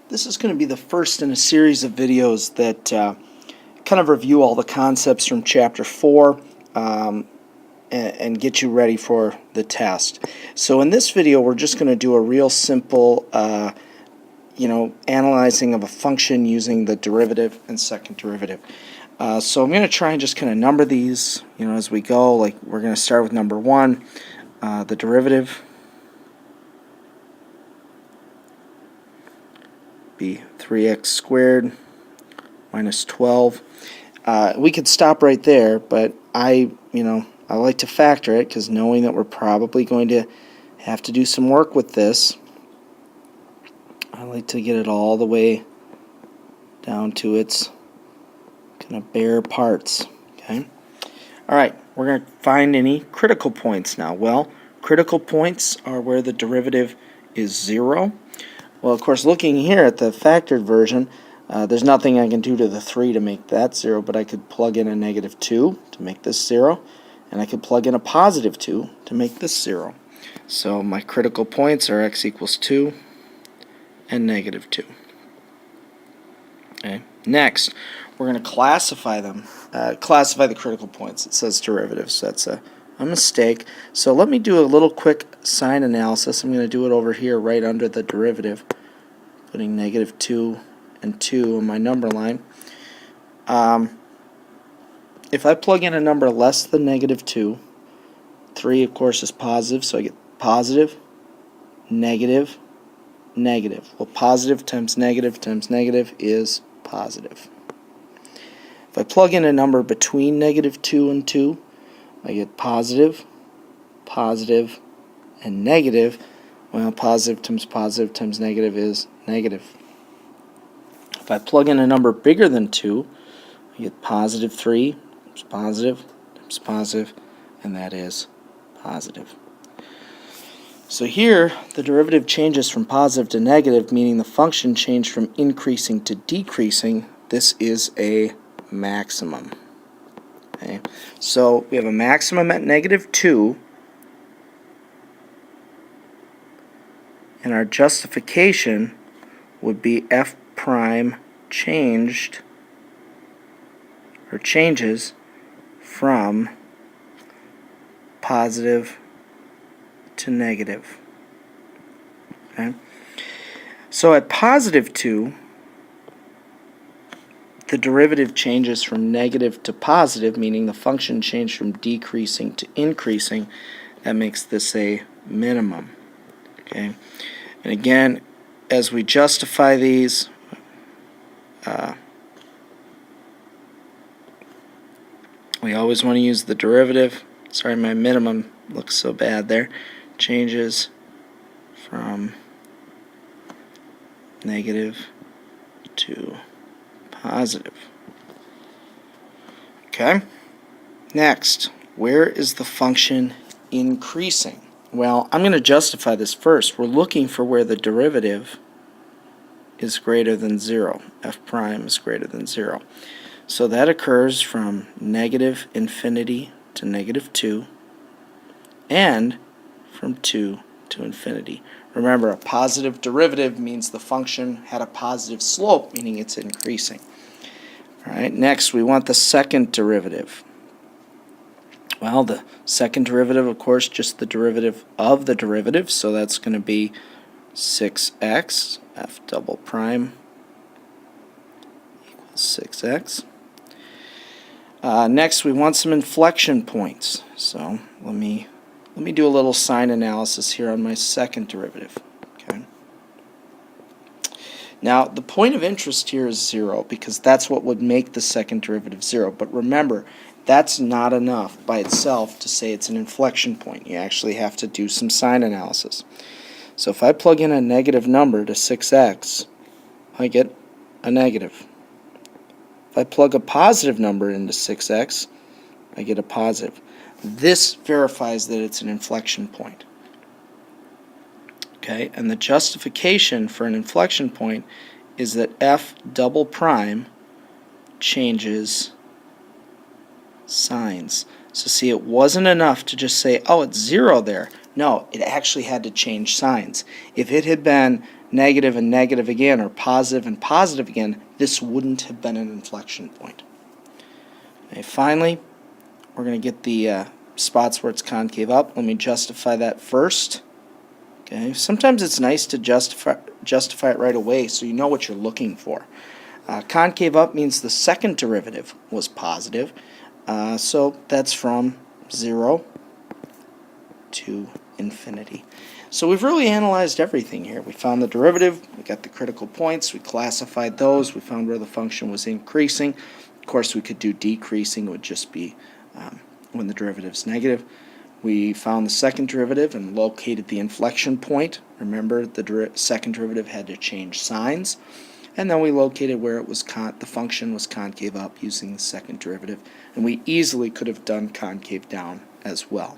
This is going to be the first in a series of videos that kind of review all the concepts from Chapter 4 and get you ready for the test. So in this video we're just going to do a real simple analyzing of a function using the derivative and second derivative. So I'm going to try and just kind of number these as we go. Like we're going to start with number 1, the derivative be 3x squared minus 12. We could stop right there, but I like to factor it because knowing that we're probably going to have to do some work with this, I like to get it all the way down to its kind of bare parts. Okay. All right, we're going to find any critical points now. Well, critical points are where the derivative is 0. Well, of course, looking here at the factored version, there's nothing I can do to the 3 to make that 0, but I could plug in a negative 2 to make this 0, and I could plug in a positive 2 to make this 0. So my critical points are x equals 2 and negative 2. Okay. Next, we're going to classify them. Classify the critical points. It says derivatives, so that's a mistake. So let me do a little quick sign analysis. I'm going to do it over here right under the derivative, putting negative 2 and 2 on my number line. If I plug in a number less than negative 2, 3 of course is positive, so I get positive, negative, negative. Well, positive times negative is positive. If I plug in a number between negative 2 and 2, I get positive, positive, and negative. Well, positive times negative is negative. If I plug in a number bigger than 2, I get positive 3 times positive, and that is positive. So here, the derivative changes from positive to negative, meaning the function changed from increasing to decreasing. This is a maximum. Okay. So we have a maximum at negative 2, and our justification would be f prime changes from positive to negative. Okay. So at positive 2, the derivative changes from negative to positive, meaning the function changed from decreasing to increasing. That makes this a minimum. Okay. And again, as we justify these, we always want to use the derivative. Sorry, my minimum looks so bad there. Changes from negative to positive. Okay. Next, where is the function increasing? Well, I'm going to justify this first. We're looking for where the derivative is greater than 0. F prime is greater than 0. So that occurs from negative infinity to negative 2 and from 2 to infinity. Remember, a positive derivative means the function had a positive slope, meaning it's increasing. All right, next we want the second derivative. Well, the second derivative, of course, just the derivative of the derivative, so that's going to be 6x, f double prime equals 6x. Next, we want some inflection points. So let me do a little sign analysis here on my second derivative. Okay. Now, the point of interest here is 0 because that's what would make the second derivative 0. But remember, that's not enough by itself to say it's an inflection point. You actually have to do some sign analysis. So if I plug in a negative number to 6x, I get a negative. If I plug a positive number into 6x, I get a positive. This verifies that it's an inflection point. Okay, and the justification for an inflection point is that f double prime changes signs. So see, it wasn't enough to just say, oh, it's 0 there. No, it actually had to change signs. If it had been negative and negative again, or positive and positive again, this wouldn't have been an inflection point. Okay, finally, we're going to get the spots where it's concave up. Let me justify that first. Okay, sometimes it's nice to justify it right away so you know what you're looking for. Concave up means the second derivative was positive, so that's from 0 to infinity. So we've really analyzed everything here. We found the derivative, we got the critical points, we classified those, we found where the function was increasing. Of course, we could do decreasing, it would just be when the derivative is negative. We found the second derivative and located the inflection point. Remember, the second derivative had to change signs. And then we located where it was the function was concave up using the second derivative. And we easily could have done concave down as well.